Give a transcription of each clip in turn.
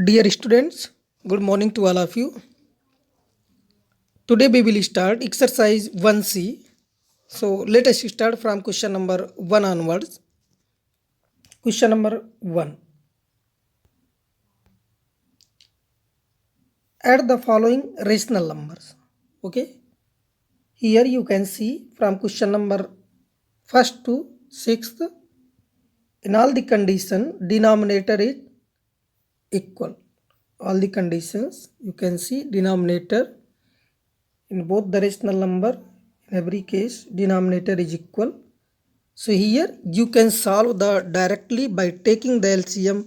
Dear students, good morning to all of you. Today we will start exercise 1C. So let us start from question number 1 onwards. Question number 1. Add the following rational numbers. Okay. Here you can see from question number 1st to 6th, in all the condition denominator is equal. All the conditions you can see denominator in both the rational number, in every case denominator is equal. So here you can solve the directly by taking the LCM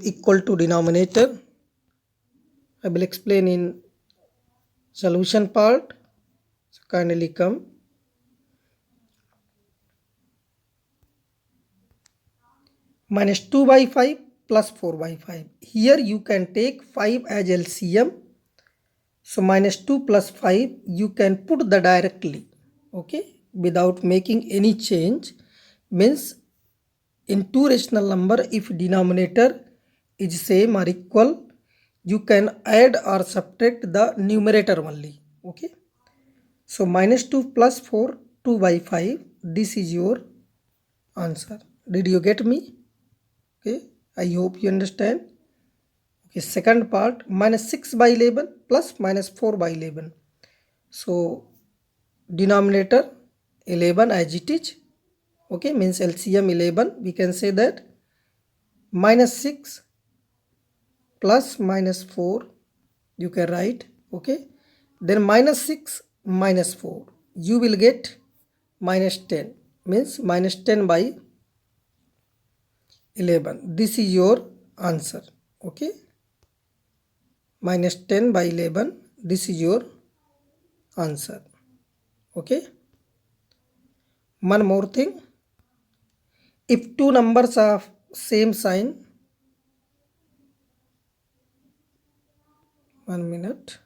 equal to denominator. I will explain in solution part. So kindly come. Minus 2 by 5 plus 4 by 5. Here you can take 5 as LCM. So minus 2 plus 5 you can put the directly. Okay, without making any change. Means in two rational number, if denominator is same or equal, you can add or subtract the numerator only. Okay, so minus 2 plus 4, 2 by 5, this is your answer. Did you get me? Okay, I hope you understand. Okay, second part, minus 6 by 11 plus minus 4 by 11. So denominator 11 as it is. Okay, means LCM 11. We can say that minus 6 plus minus 4 you can write. Okay, then minus 6 minus 4 you will get minus 10, means minus 10 by 11. This is your answer. Okay, minus 10 by 11, this is your answer. Okay, one more thing, if two numbers of same sign, 1 minute.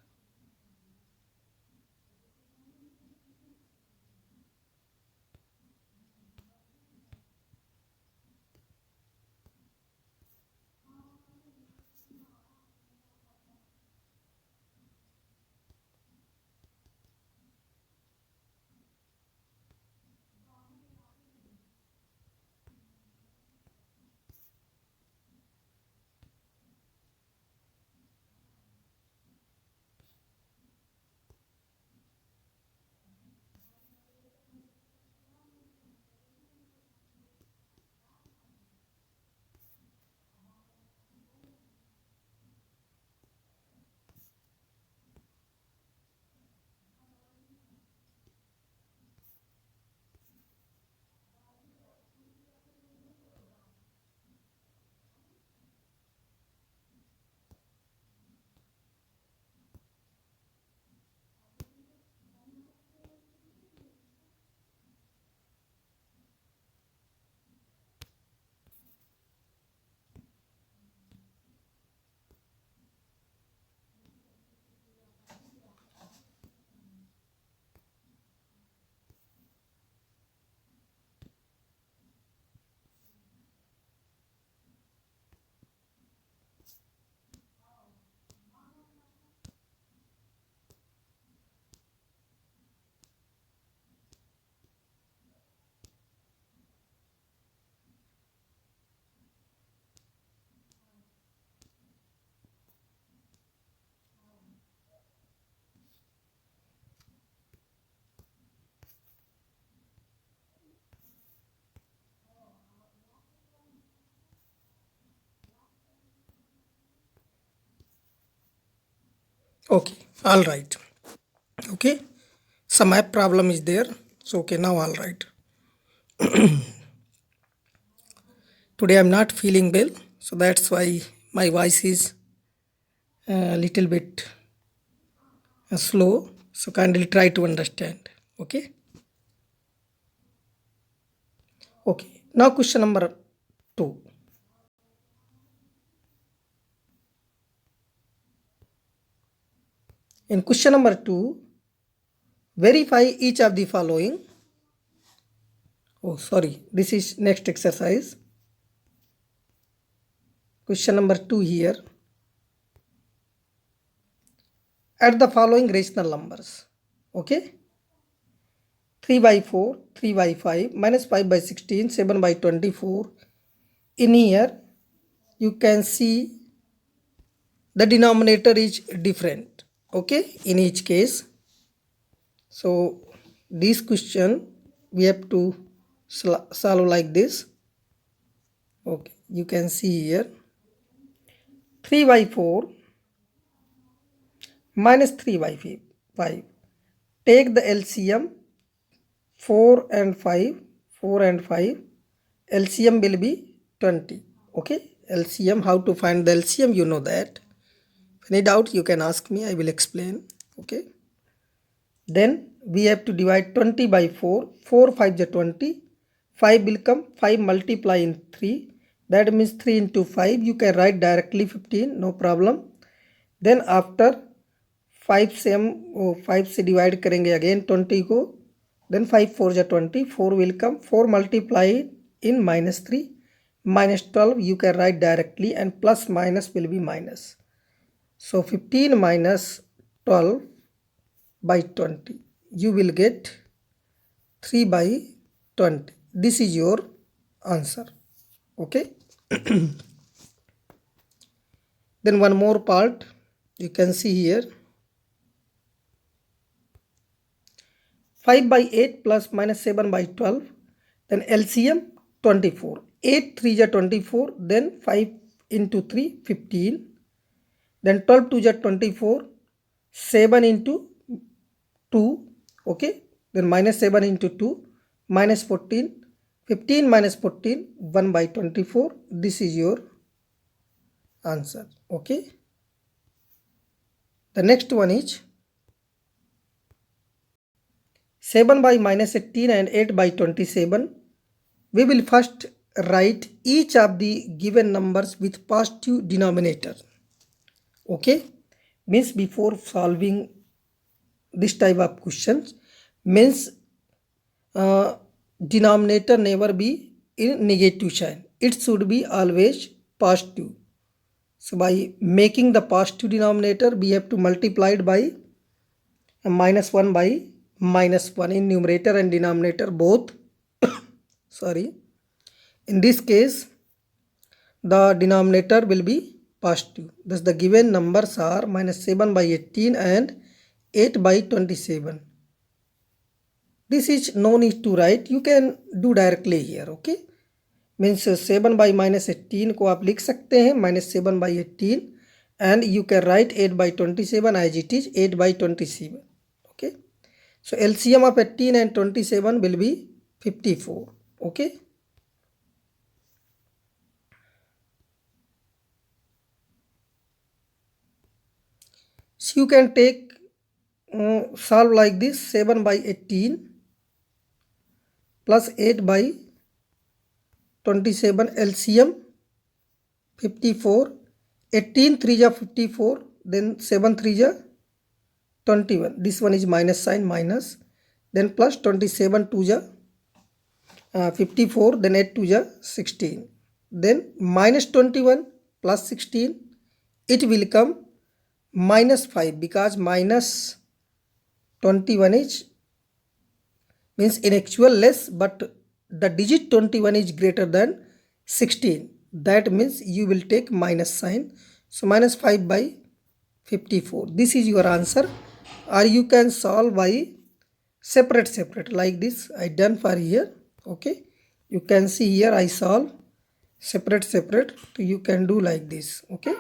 Okay, all right. Okay, some app problem is there. So okay, now all right. Today I'm not feeling well, so that's why my voice is a little bit slow. So kindly try to understand. Okay. Okay. Now question number 2. In question number 2, verify each of the following. Oh, sorry. This is next exercise. Question number 2 here. Add the following rational numbers. Okay. 3 by 4, 3 by 5, minus 5 by 16, 7 by 24. In here, you can see the denominator is different. Okay, in each case. So, this question we have to solve like this. Okay, you can see here 3 by 4 minus 3 by 5. Take the LCM 4 and 5. LCM will be 20. Okay, LCM, how to find the LCM, you know that. If any doubt, you can ask me, I will explain. Okay, then we have to divide 20 by 4. 4 5 is 20. 5 will come, 5 multiply in 3. That means 3 into 5. You can write directly 15, no problem. Then after 5 से हम 5 से divide करेंगे again 20 को. Then 5 4 is 20. 4 will come. 4 multiplied in minus 3. Minus 12 you can write directly, and plus minus will be minus. So 15 minus 12 by 20. You will get 3 by 20. This is your answer. Okay. Then one more part you can see here. 5 by 8 plus minus 7 by 12. Then LCM 24. 8 3 is 24. Then 5 into 3 15. Then 12 2 is 24. 7 into 2. Okay. Then minus 7 into 2. Minus 14. 15 minus 14. 1 by 24. This is your answer. Okay. The next one is 7 by minus 18 and 8 by 27. We will first write each of the given numbers with positive denominator. Okay, means before solving this type of questions, means denominator never be in negative sign. It should be always positive. So by making the positive denominator, we have to multiply it by minus 1 by minus 1 in numerator and denominator both. Sorry, in this case the denominator will be positive. Thus the given numbers are minus 7 by 18 and 8 by 27. This is no need to write, you can do directly here. Okay, means 7 by minus 18 को आप लिख सकते हैं minus 7 by 18, and you can write 8 by 27 as it is 8 by 27. Okay, so LCM of 18 and 27 will be 54. Okay, so you can take solve like this. 7 by 18 plus 8 by 27, LCM 54. 18 3 is 54. Then 7 3 is 21. This one is minus sign, minus. Then plus 27 2 is 54. Then 8 2 is 16. Then minus 21 plus 16. It will come minus 5, because minus 21 is means in actual less, but the digit 21 is greater than 16. That means you will take minus sign. So minus 5 by 54. This is your answer. Or you can solve by separate like this. I done for here. Okay, you can see here I solve separate. So you can do like this. Okay,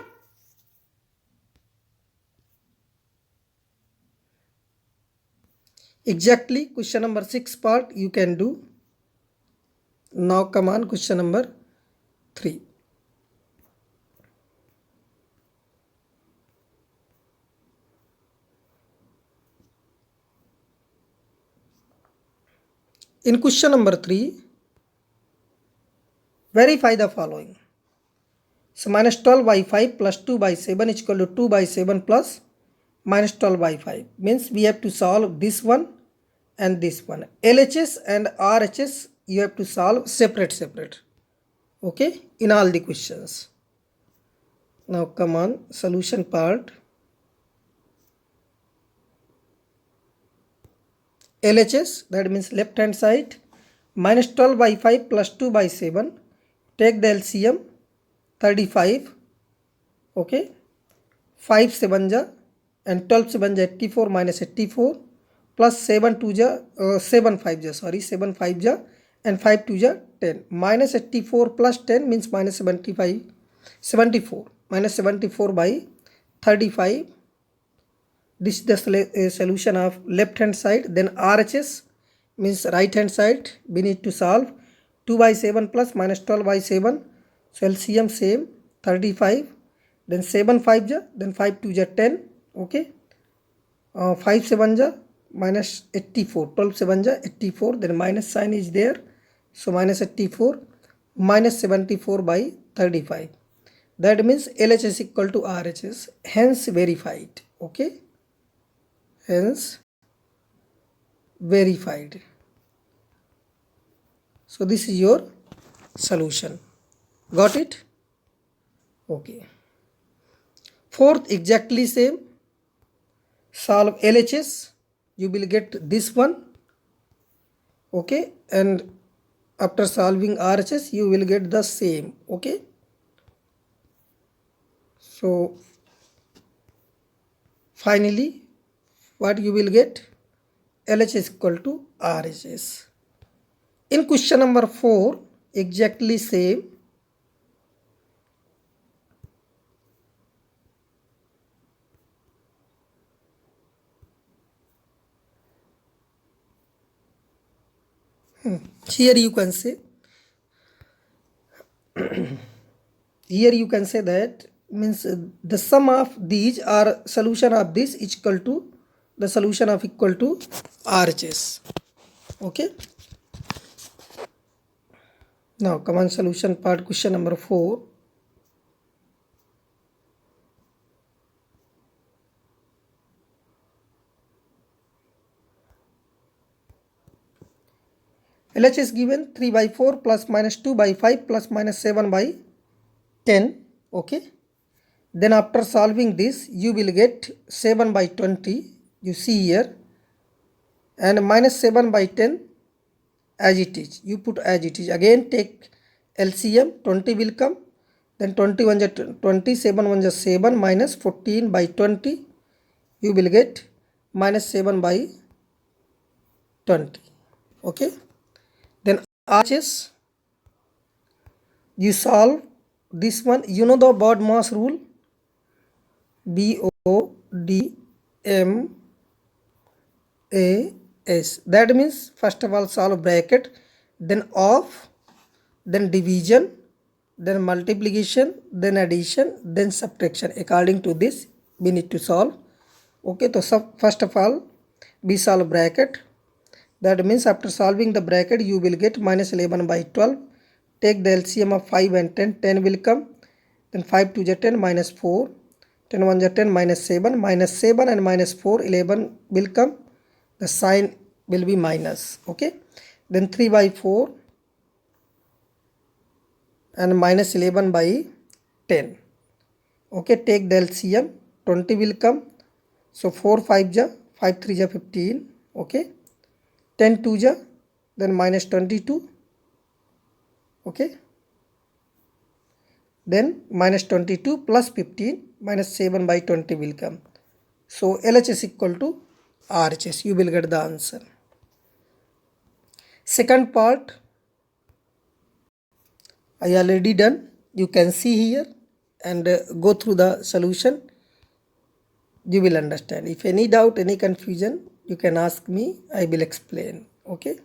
exactly question number 6 part you can do. Now come on, question number 3. In question number 3, verify the following. So minus 12 by 5 plus 2 by 7 is equal to 2 by 7 plus minus 12 by 5. Means we have to solve this one and this one. LHS and RHS you have to solve separate. Okay, in all the questions. Now come on, solution part. LHS, that means left hand side, minus 12 by 5 plus 2 by 7. Take the LCM, 35. Okay, 5 7 ja and 12 7 ja 84 minus 84 plus 7 2 ja 7 5 ja, sorry, 7 5 ja and 5 2 ja 10. Minus 84 plus 10 means minus 75, 74. Minus 74 by 35. This is the solution of left hand side. Then RHS means right hand side, we need to solve. 2 by 7 plus minus 12 by 7. So LCM same, 35. Then 7 5 ja, then 5 2 ja 10. Okay, 5 7 ja minus 84, 12 7 ja 84. Then minus sign is there, so minus 84 minus 74 by 35. That means LHS equal to RHS, hence verified. Okay, hence verified. So this is your solution. Got it? Okay. Fourth, exactly same. Solve LHS, you will get this one. Okay, and after solving RHS you will get the same. Okay, so finally what you will get? LHS equal to RHS. In question number 4, exactly same. Here you can say, here you can say that means the sum of these are solution of this is equal to the solution of equal to RHS. Okay, now come on, solution part, question number 4. LHS given 3 by 4 plus minus 2 by 5 plus minus 7 by 10. Okay, then after solving this you will get 7 by 20, you see here, and minus 7 by 10 as it is, you put as it is. Again take LCM, 20 will come, then 21 is 20, 7 1 is 7, minus 14 by 20, you will get minus 7 by 20. Okay, then RHS, you solve this one. You know the BODMAS rule, BODMAS. That means first of all solve bracket, then off, then division, then multiplication, then addition, then subtraction. According to this we need to solve. Okay, so first of all we solve bracket. That means after solving the bracket you will get minus 11 by 12. Take the LCM of 5 and 10, 10 will come, then 5 2 is 10, minus 4, 10 1 is 10, minus 7, minus 7 and minus 4, 11 will come, the sign will be minus. Okay, then 3 by 4 and minus 11 by 10. Okay, take the LCM, 20 will come, so 4 5 ja, 5 3 ja 15. Okay, 10 2 ja, then minus 22. Okay, then minus 22 plus 15, minus 7 by 20 will come. So LHS equal to RHS, you will get the answer. Second part I already done, you can see here and go through the solution, you will understand. If any doubt, any confusion, you can ask me, I will explain. Okay,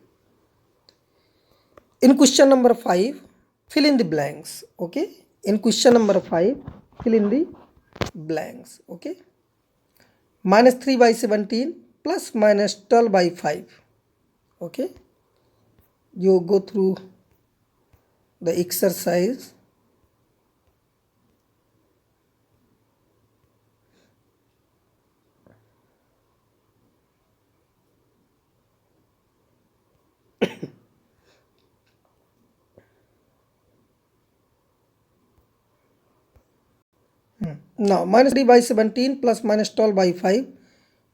in question number 5, fill in the blanks. Okay, in question number 5, fill in the blanks. Okay, minus 3 by 17 plus minus 12 by 5. Okay, you go through the exercise. Now minus 3 by 17 plus minus 12 by 5,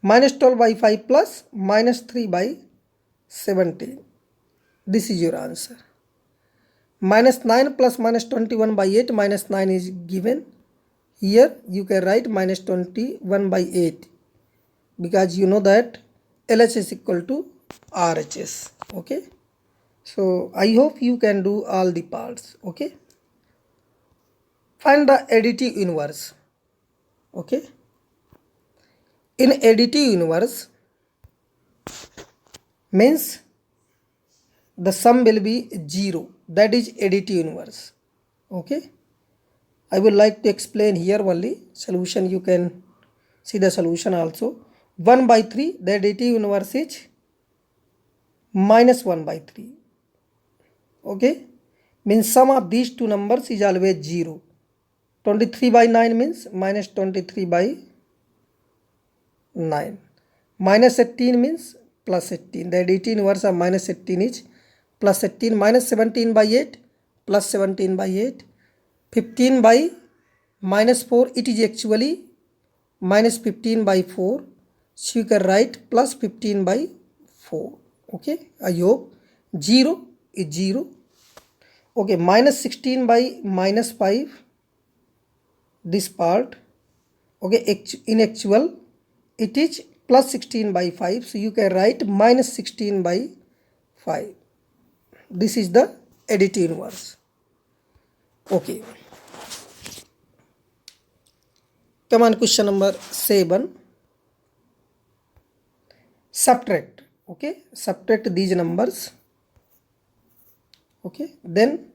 minus 12 by 5 plus minus 3 by 17. This is your answer. Minus 9 plus minus 21 by 8, minus 9 is given. Here you can write minus 21 by 8 because you know that LHS is equal to RHS. Okay. So I hope you can do all the parts. Okay. Find the additive inverse. Okay. In additive inverse means the sum will be 0. That is additive inverse. Okay. I would like to explain here only. Solution, you can see the solution also. 1 by 3, the additive inverse is minus 1 by 3. Okay. Means sum of these two numbers is always 0. 23 by 9 means minus 23 by 9. Minus 18 means plus 18. The additive inverse of minus 18 is plus 18. Minus 17 by 8 plus 17 by 8. 15 by minus 4, it is actually minus 15 by 4. So you can write plus 15 by 4. Okay. I hope 0 is 0. Okay. Minus 16 by minus 5. This part. Okay. In actual, it is plus 16 by 5. So you can write minus 16 by 5. This is the additive inverse. Okay. Come on, question number 7. Subtract. Okay. Subtract these numbers. Okay. Then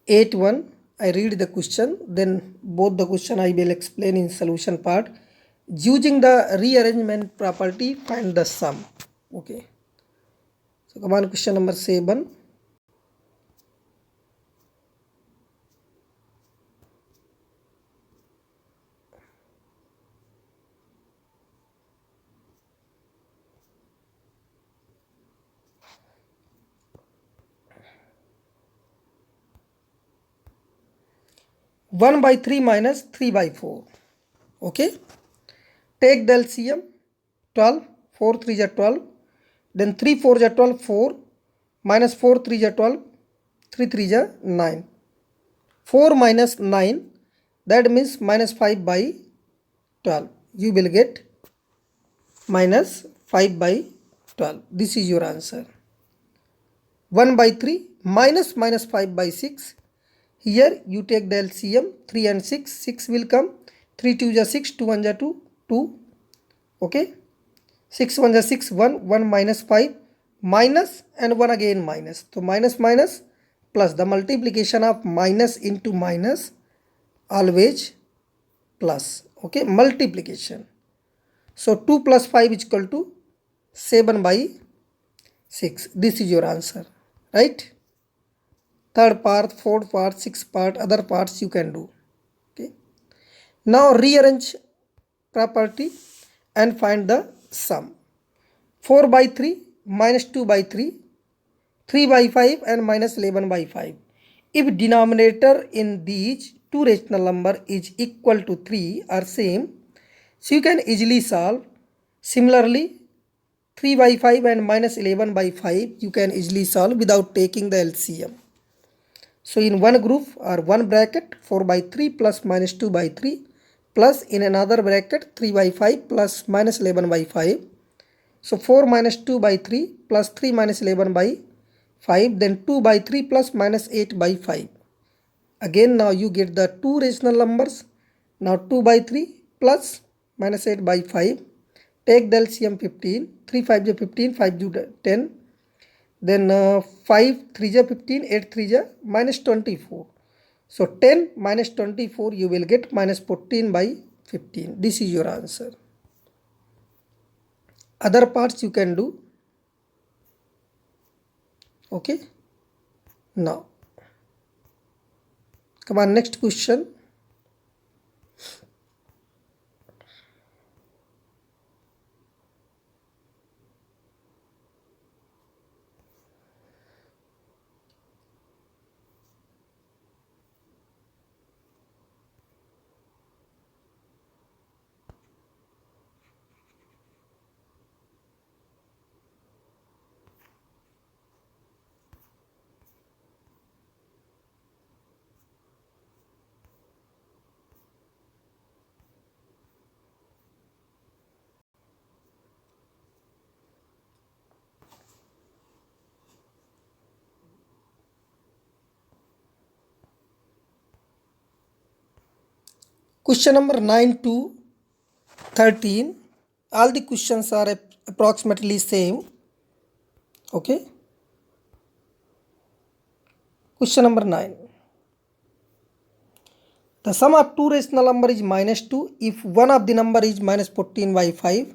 8 1. I read the question. Then both the question I will explain in solution part. Using the rearrangement property, find the sum. Okay. So come on, question number 7. One by 3 minus 3 by 4. Okay. Take the LCM. 12. 4 3 are 12. Then 3 4 are 12. 4 minus 4 3 are 12. 3 3 are 9. 4 minus 9, that means minus 5 by 12. You will get minus 5 by 12. This is your answer. 1 by 3 minus minus 5 by 6. Here you take the LCM. 3 and 6. 6 will come. 3 2 is 6. 2 1 is 2. 2. Okay. 6 1 is 6. 1. 1 minus 5. Minus and 1 again minus. So minus minus plus. The multiplication of minus into minus always plus. Okay. Multiplication. So 2 plus 5 is equal to 7 by 6. This is your answer. Right. Third part, fourth part, sixth part, other parts you can do. Okay. Now rearrange property and find the sum. 4 by 3 minus 2 by 3, 3 by 5 and minus 11 by 5. If denominator in these two rational number is equal to 3 or same, so you can easily solve. Similarly, 3 by 5 and minus 11 by 5 you can easily solve without taking the LCM. So in one group or one bracket 4 by 3 plus minus 2 by 3 plus in another bracket 3 by 5 plus minus 11 by 5. So 4 minus 2 by 3 plus 3 minus 11 by 5, then 2 by 3 plus minus 8 by 5. Again now you get the two rational numbers. Now 2 by 3 plus minus 8 by 5. Take the LCM 15. 3 5 is 15, 5 is 10. Then 5 3 is 15, 8 3 is minus 24. So 10 minus 24 you will get minus 14 by 15. This is your answer. Other parts you can do. Okay. Now come on, next question. Question number 9 to 13. All the questions are approximately same. Okay. Question number 9. The sum of two rational number is -2. If one of the number is -14 by 5,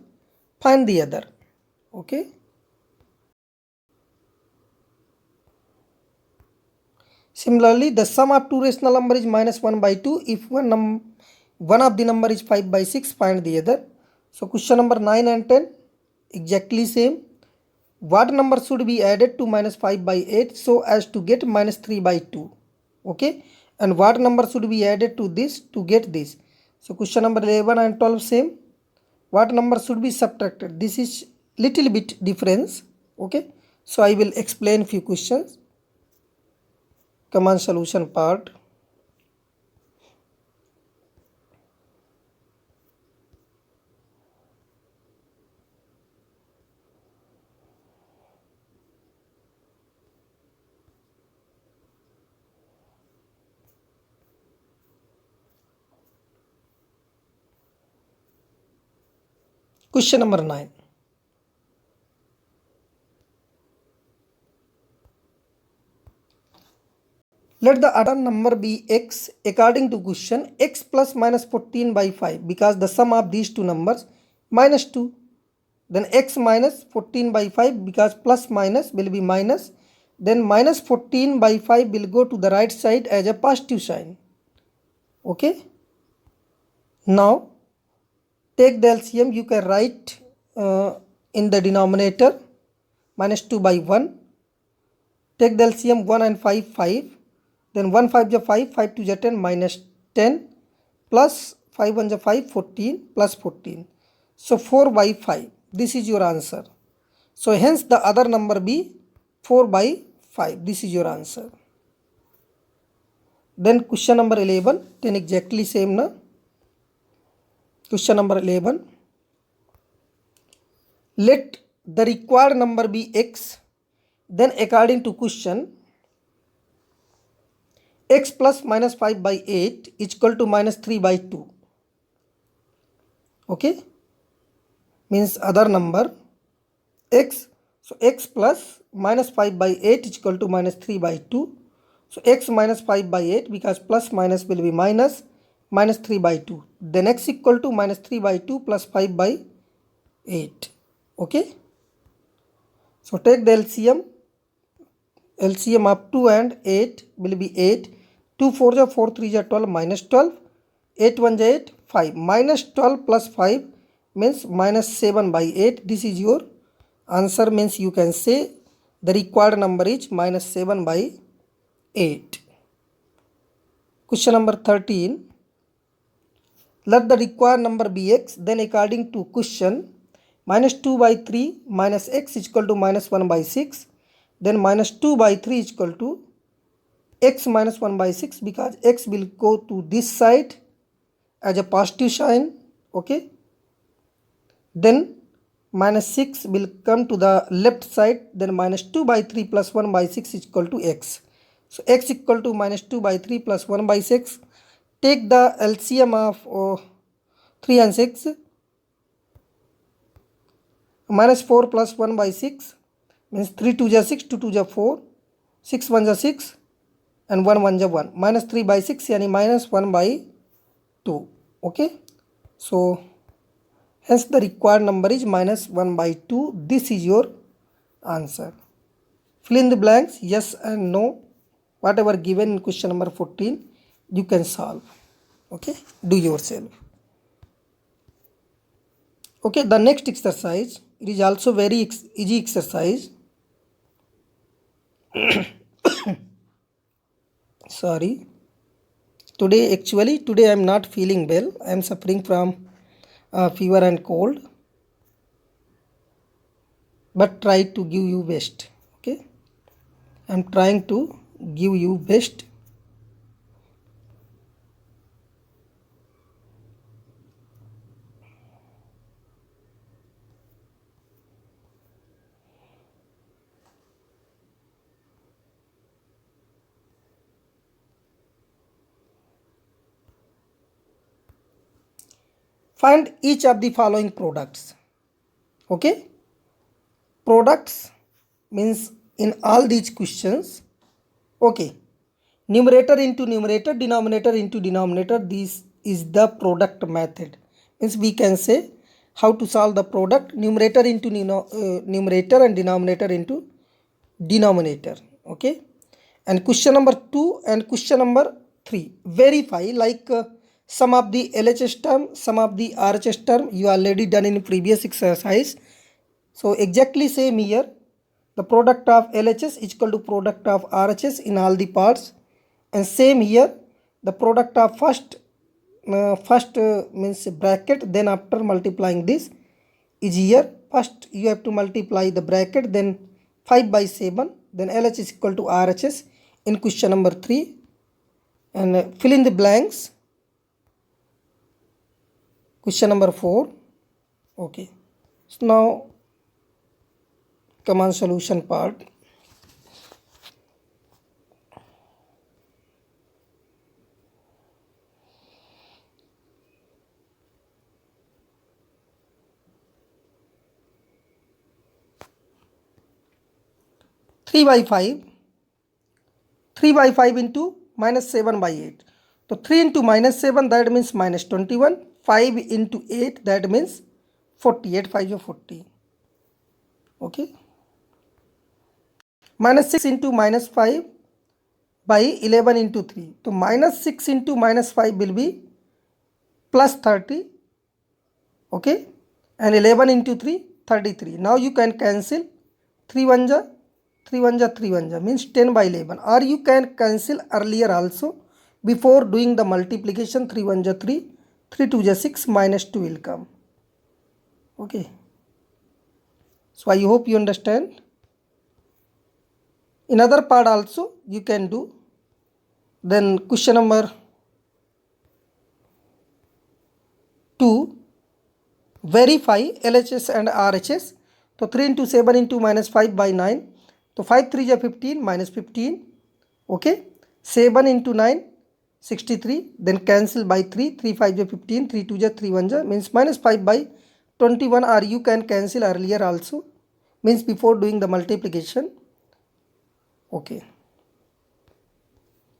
find the other. Okay. Similarly, the sum of two rational number is -1 by 2. If one of the number is 5 by 6, find the other. So question number 9 and 10 exactly same. What number should be added to -5 by 8 so as to get -3 by 2? Okay. And what number should be added to this to get this? So question number 11 and 12 same. What number should be subtracted? This is little bit difference. Okay. So I will explain few questions. Come on, solution part. Question number 9. Let the other number be x according to question x plus -14 by 5 because the sum of these two numbers -2. Then x minus 14 by 5 because plus minus will be minus. Then -14 by 5 will go to the right side as a positive sign. Okay. Now take the LCM. You can write in the denominator -2 by 1. Take the LCM 1 and 5, 5. Then 1 5 is 5, 5 2 is 10, -10 plus 5 1 is 5, 14 plus 14. So 4 by 5. This is your answer. So hence the other number be 4 by 5. This is your answer. Then question number 11, 10 exactly same na. Question number 11. Let the required number be x. Then according to question, x plus -5 by 8 is equal to -3 by 2. Okay. Means other number x. So x plus -5 by 8 is equal to -3 by 2. So x minus 5 by 8 because plus minus will be minus -3 by 2. Then x equal to -3 by 2 plus 5 by 8. Okay. So take the LCM. LCM of 2 and 8 will be 8. 2 4 is 4 3 is 12 -12. 8 1 is 8 5. -12 plus 5 means -7 by 8. This is your answer. Means you can say the required number is -7 by 8. Question number 13. Let the required number be x. Then according to question, -2 by 3 minus x is equal to -1 by 6. Then -2 by 3 is equal to x minus 1 by 6 because x will go to this side as a positive sign. Okay. Then -6 will come to the left side. Then -2 by 3 plus 1 by 6 is equal to x. So x equal to -2 by 3 plus 1 by 6. Take the LCM of 3 and 6. -4 plus 1 by 6 means 3 2 is 6, 2 2 is 4, 6 1 is 6 and 1 1 is 1. -3 by 6 yani -1 by 2. Okay. So hence the required number is -1 by 2. This is your answer. Fill in the blanks yes and no. Whatever given in question number 14 you can solve. Okay. Do yourself. Okay. The next exercise, it is also very easy exercise. Sorry. Today I am not feeling well. I am suffering from fever and cold. But try to give you best. Okay. I am trying to give you best. find each of the following products. Okay, products means in all these questions, okay, numerator into numerator, denominator into denominator, this is the product method. Means we can say how to solve the product, numerator into numerator and denominator into denominator. Okay, and question number 2 and question number 3, verify like some of the LHS term, some of the RHS term you already done in previous exercise. So exactly same here, the product of LHS is equal to product of RHS in all the parts, and same here the product of first means bracket, then after multiplying this is here. First you have to multiply the bracket, then 5 by 7, then LHS is equal to RHS in question number 3, and fill in the blanks. Question number 4. Okay, so now come on solution part. Three by 5 into minus 7 by 8. So 3 into minus 7, that means minus 21. 5 into 8, that means 48. 5 is 40. Okay. Minus 6 into minus 5 by 11 into 3. So minus 6 into minus 5 will be plus 30. Okay. And 11 into 3, 33. Now you can cancel 3 1 ja, 3 1 ja, 3 1 ja, means 10 by 11. Or you can cancel earlier also before doing the multiplication. 3 1 ja 3, 3 2 ja 6, minus 2 will come. Okay. So I hope you understand. In other part also you can do. Then question number 2, verify LHS and RHS. So 3 into 7 into minus 5 by 9. So 5 3 is 15, minus 15. Okay. 7 into 9, 63. Then cancel by 3. 3 5 is 15, 3 2 is 3 1 is, means minus 5 by 21. Or you can cancel earlier also, means before doing the multiplication. Okay.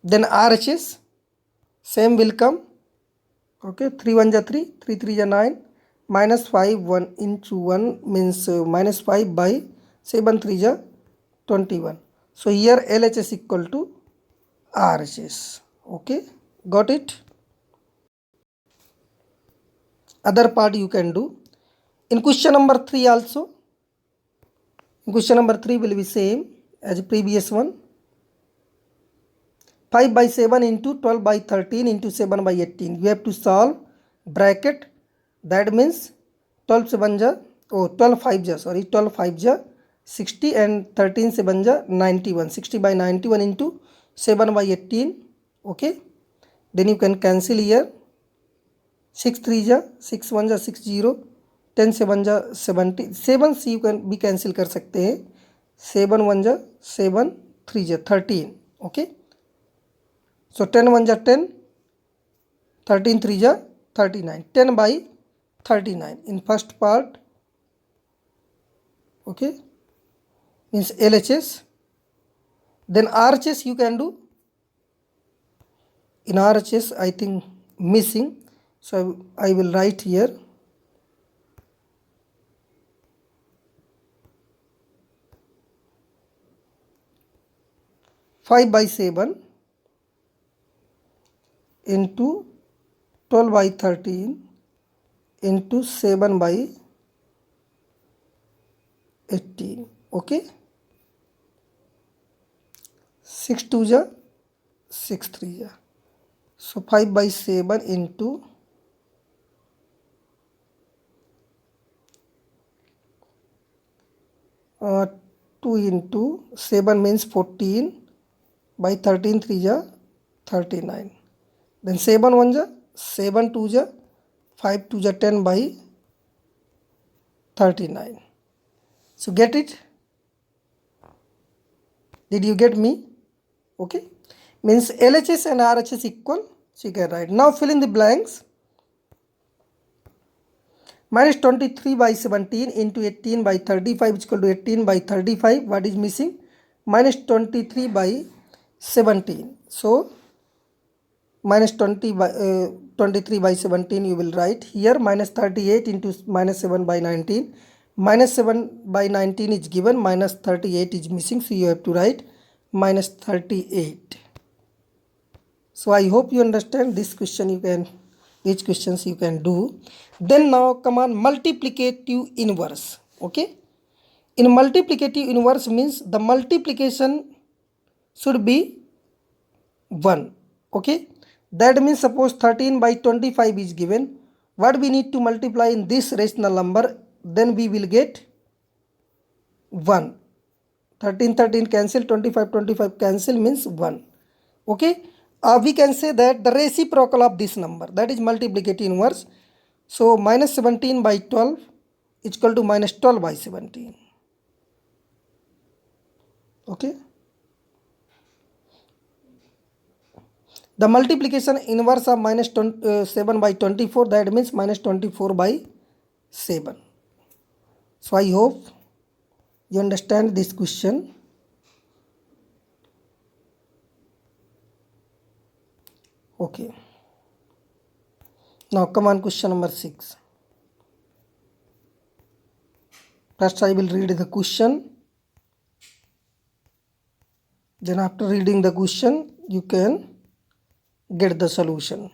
Then RHS, same will come. Okay. 3 1 is 3, 3 3 is 9. Minus 5 1 into 1 means minus 5 by 7 3 is 21. So here LHS equal to RHS. Okay, got it. Other part you can do. In question number 3 also, in question number 3 will be same as previous one. 5 by 7 into 12 by 13 into 7 by 18. You have to solve bracket. That means 12 7 ja, 12 5 ja, sorry, 12 5 ja 60 and 13 7 ja 91. 60 by 91 into 7 by 18. Okay. Then you can cancel here. 6 3 ja 6 1 ja 60, 10 7 ja 70. 7 से you can भी cancel कर सकते हैं. 7 1 ja 7, 3 ja 13. Okay. So 10 1 ja 10, 13 3 ja 39. 10 by 39 in first part. Okay, means LHS. Then RHS you can do. In RHS I think missing, so I will write here. Five by 7 into 12 by 13 into 7 by 18. Okay. 6 2 ja 6 3 ja. So 5 by 7 into 2 into 7 means 14 by 13 3 ja 39. Then 7 1 ja 7 2 ja 5 2 ja 10 by 39. So get it? Did you get me? Okay. Means LHS and RHS equal. So you can write. Now fill in the blanks. minus 23 by 17 into 18 by 35 is equal to 18 by 35. What is missing? Minus 23 by 17. So minus 23 by 17 you will write here. Minus 38 into minus 7 by 19. Minus 7 by 19 is given, minus 38 is missing, so you have to write minus 38. So I hope you understand this question. You can, each questions you can do. Then now come on, multiplicative inverse. Okay, in multiplicative inverse means the multiplication should be 1. Okay, that means suppose 13 by 25 is given. What we need to multiply in this rational number? Then we will get 1. 13 cancel, 25 cancel, means 1. Okay, we can say that the reciprocal of this number, that is multiplicative inverse. So minus 17 by 12 is equal to minus 12 by 17. Okay, the multiplication inverse of minus 7 by 24, that means minus 24 by 7. So I hope you understand this question. Okay, now come on, question number 6. First I will read the question, then after reading the question you can get the solution.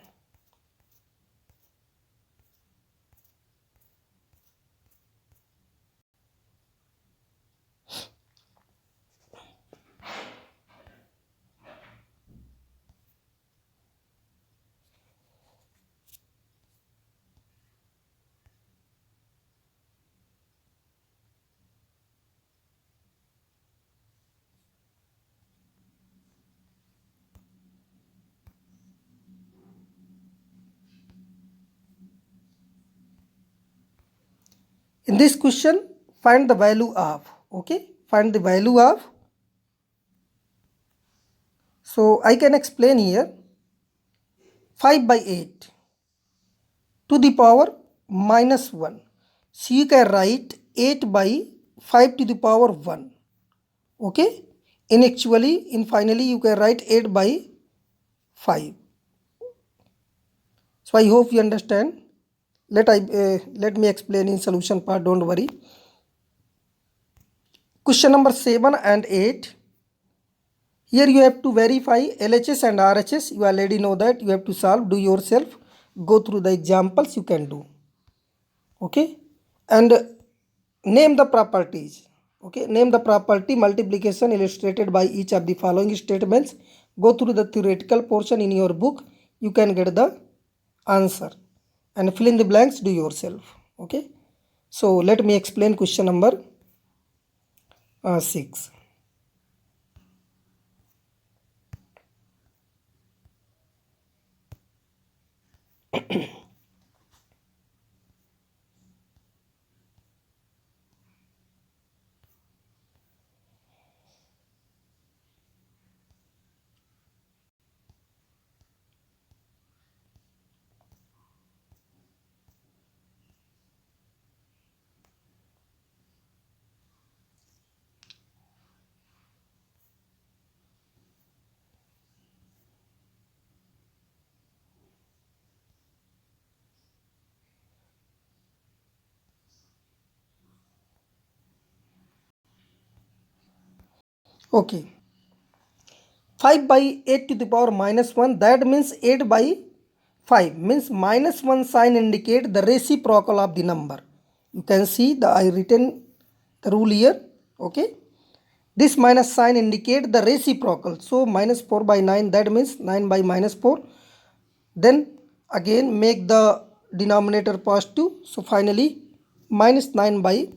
In this question, find the value of. Okay, find the value of. So I can explain here. 5 by 8 to the power minus 1. So you can write 8 by 5 to the power 1. Okay, in actually, in finally you can write 8 by 5. So I hope you understand. Let me explain in solution part, don't worry. Question number 7 and 8. Here you have to verify LHS and RHS. You already know that. You have to solve, do yourself, go through the examples you can do. Okay, and name the properties. Okay, name the property multiplication illustrated by each of the following statements. Go through the theoretical portion in your book. You can get the answer and fill in the blanks, do yourself. Okay, so let me explain question number 6. Okay, 5 by 8 to the power minus 1, that means 8 by 5 means minus 1 sign indicate the reciprocal of the number. You can see the I written the rule here. Okay, this minus sign indicate the reciprocal. So minus 4 by 9, that means 9 by minus 4. Then again make the denominator positive. So finally minus 9 by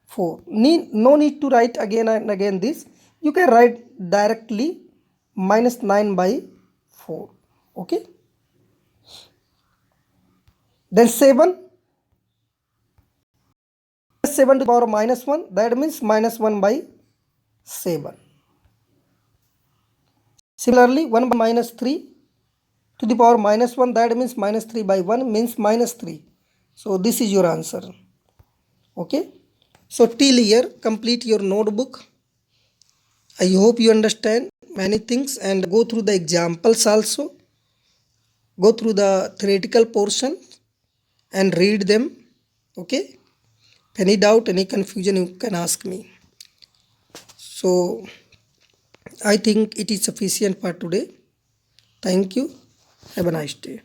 4. No need to write again and again this. You can write directly minus 9 by 4. Okay. Then 7 to the power minus 1, that means minus 1 by 7. Similarly 1 by minus 3 to the power minus 1, that means minus 3 by 1 means minus 3. So this is your answer. Okay. So till here complete your notebook. I hope you understand many things and go through the examples also. Go through the theoretical portion and read them. Okay. Any doubt, any confusion, you can ask me. So I think it is sufficient for today. Thank you. Have a nice day.